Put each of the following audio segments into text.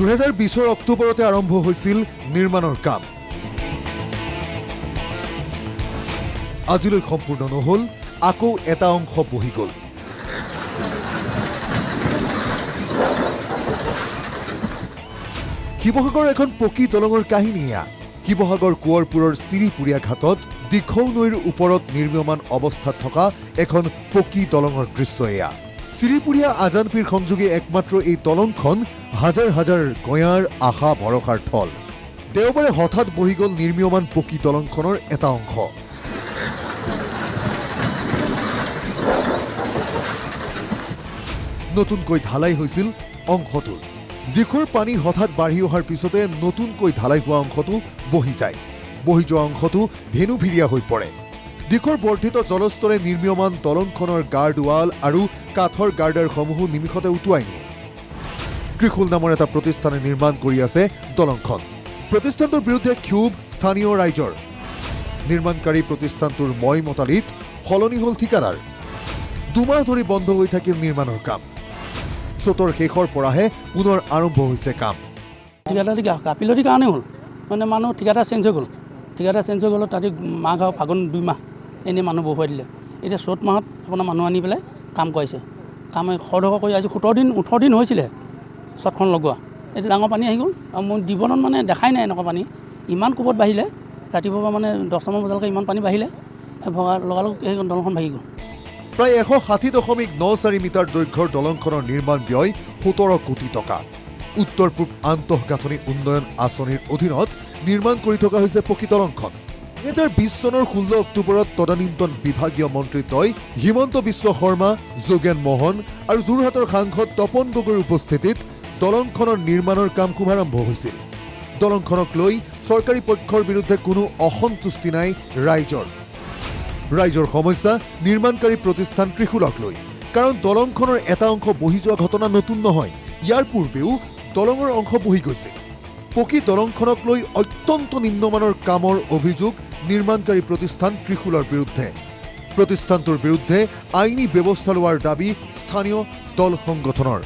2020 অক্টোবৰতে আৰম্ভ হৈছিল নিৰ্মাণৰ কাম। আজিলৈ সম্পূৰ্ণ নহল, আকৌ এটা অংশ বহি গ'ল। শিৱসাগৰ এখন পকী দলঙৰ কাহিনী এয়া। শিৱসাগৰ কোঁৱৰপুৰৰ চিৰিপুৰীয়া ঘাটত দিখৌ নৈৰ ওপৰত নিৰ্মীয়মান অৱস্থাত থকা এখন পকী দলঙৰ দৃশ্য এয়া। চিৰিপুৰীয়া আজানপীৰ সংযোগী একমাত্ৰ এই দলংখন হাজাৰ হাজাৰ গঞাৰ আশা ভৰসাৰ থল। দেওবাৰে হঠাৎ বহি গ'ল নিৰ্মীয়মান পকী দলংখনৰ এটা অংশ। নতুনকৈ ঢালাই হৈছিল অংশটোৰ। দিখৌৰ পানী হঠাৎ বাঢ়ি অহাৰ পিছতে নতুনকৈ ঢালাই হোৱা অংশটো বহি যায়। বহি যোৱা অংশটো ধেনুভিৰীয়া হৈ পৰে। দিখৌৰ বৰ্ধিত জলস্তৰে নিৰ্মীয়মান দলংখনৰ গাৰ্ড ৱাল আৰু কাঠৰ গাৰ্ডাৰসমূহো নিমিষতে উটুৱাই নিয়ে। ত্ৰিশূল নামৰ এটা প্ৰতিষ্ঠানে নিৰ্মাণ কৰি আছে দলংখন। প্ৰতিষ্ঠানটোৰ বিৰুদ্ধে ক্ষোভ স্থানীয় ৰাইজৰ। নিৰ্মাণকাৰী প্ৰতিষ্ঠানটোৰ মইমতালিত সলনি হ'ল ঠিকাদাৰ। 2 মাহ ধৰি বন্ধ হৈ থাকিল নিৰ্মাণৰ কাম। চ'তৰ শেষৰ পৰাহে পুনৰ আৰম্ভ হৈছে কাম। ঠিকাদাৰ গাফিলতিৰ কাৰণে হ'ল, মানে মানুহ ঠিকাদাৰ চেঞ্জ হৈ গ'ল। ঠিকাদাৰ চেঞ্জ হৈ গ'ল, তাতে মাঘ আৰু ফাগুন 2 মাহ এনেই মানুহ বহুৱাই দিলে। এতিয়া চ'ত মাহত আপোনাৰ মানুহ আনি পেলাই কাম কৰাইছে। কাম খৰধৰ কৰি আজি 18 দিন হৈছিলে চটখন লগোৱা। এতিয়া ডাঙৰ পানী আহি গ'ল আৰু মোৰ জীৱনত মানে দেখাই নাই এনেকুৱা পানী। ইমান কোবত বাঢ়িলে, ৰাতিপুৱা পৰা মানে 10টামান বজালৈকে ইমান পানী বাঢ়িলে, ভগা লগালগ সেই দলংখন ভাগি গ'ল। প্ৰায় 160.94 মিটাৰ দৈৰ্ঘ্যৰ দলংখনৰ নিৰ্মাণ ব্যয় 17 কোটি টকা। উত্তৰ পূব আন্তঃগাঁথনি উন্নয়ন আঁচনিৰ অধীনত নিৰ্মাণ কৰি থকা হৈছে পকী দলংখন। 2020 চনৰ 16 অক্টোবৰত তদানীন্তন বিভাগীয় মন্ত্ৰীদ্বয় হিমন্ত বিশ্ব শৰ্মা, যোগেন মোহন আৰু যোৰহাটৰ সাংসদ তপন গগৈৰ উপস্থিতিত দলংখনৰ নিৰ্মাণৰ কাম শুভাৰম্ভ হৈছিল। দলংখনক লৈ চৰকাৰী পক্ষৰ বিৰুদ্ধে কোনো অসন্তুষ্টি নাই ৰাইজৰ। ৰাইজৰ সমস্যা নিৰ্মাণকাৰী প্ৰতিষ্ঠান ত্ৰিশূলক লৈ। কাৰণ দলংখনৰ এটা অংশ বহি যোৱা ঘটনা নতুন নহয়। ইয়াৰ পূৰ্বেও দলঙৰ অংশ বহি গৈছে। পকী দলংখনক লৈ অত্যন্ত নিম্নমানৰ কামৰ অভিযোগ নিৰ্মাণকাৰী প্ৰতিষ্ঠান ত্ৰিশূলৰ বিৰুদ্ধে। প্ৰতিষ্ঠানটোৰ বিৰুদ্ধে আইনী ব্যৱস্থা লোৱাৰ দাবী স্থানীয় দল সংগঠনৰ।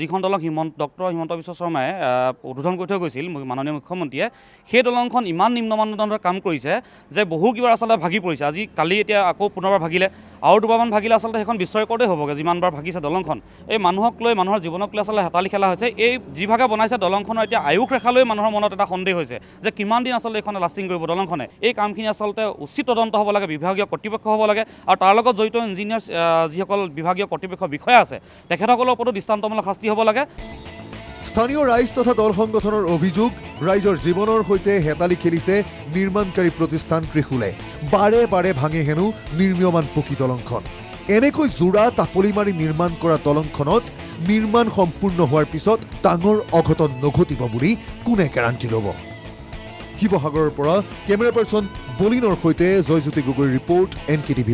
যিখন দলং ডক্টৰ হিমন্ত বিশ্ব শৰ্মাই উদ্বোধন কৰি থৈ গৈছিল মাননীয় মুখ্যমন্ত্ৰীয়ে, সেই দলংখন ইমান নিম্নমানদণ্ডৰ কাম কৰিছে যে বহু কিবা আচলতে ভাগি পৰিছে। আজি কালি এতিয়া আকৌ পুনৰবাৰ ভাগিলে, আৰু 2বাৰমান ভাগিলে আচলতে সেইখন বিশ্ব ৰেকৰ্ডেই হ'বগৈ যিমানবাৰ ভাগিছে দলংখন। এই মানুহক লৈ, মানুহৰ জীৱনক লৈ আচলতে হেতালি খেলা হৈছে। এই যিভাগে বনাইছে দলংখনৰ এতিয়া আয়ুস ৰেখালৈ মানুহৰ মনত এটা সন্দেহ হৈছে যে কিমান দিন আচলতে এইখনে লাষ্টিং কৰিব দলংখনে। এই কামখিনি আচলতে উচিত তদন্ত হ'ব লাগে, বিভাগীয় কৰ্তৃপক্ষ হ'ব লাগে, আৰু তাৰ লগত জড়িত ইঞ্জিনিয়াৰ যিসকল বিভাগীয় কৰ্তৃপক্ষ বিষয়া আছে তেখেতসকলৰ ওপৰতো দৃষ্টান্তমূলক শাস্তি হ'ব লাগে। স্থানীয় ৰাইজ তথা দল সংগঠনৰ অভিযোগ, ৰাইজৰ জীৱনৰ সৈতে হেতালি খেলিছে নিৰ্মাণকাৰী প্ৰতিষ্ঠান ত্ৰিশূলে। বাৰে বাৰে ভাঙে হেনো নিৰ্মীয়মান পকী দলংখন। এনেকৈ জোৰা তাপলি মাৰি নিৰ্মাণ কৰা দলংখনত নিৰ্মাণ সম্পূৰ্ণ হোৱাৰ পিছত ডাঙৰ অঘটন নঘটিব বুলি কোনে গেৰাণ্টি ল'ব? শিৱসাগৰৰ পৰা কেমেৰা পাৰ্চন বলিনৰ সৈতে জয়জ্যোতি গগৈৰ ৰিপৰ্ট, NKTV+।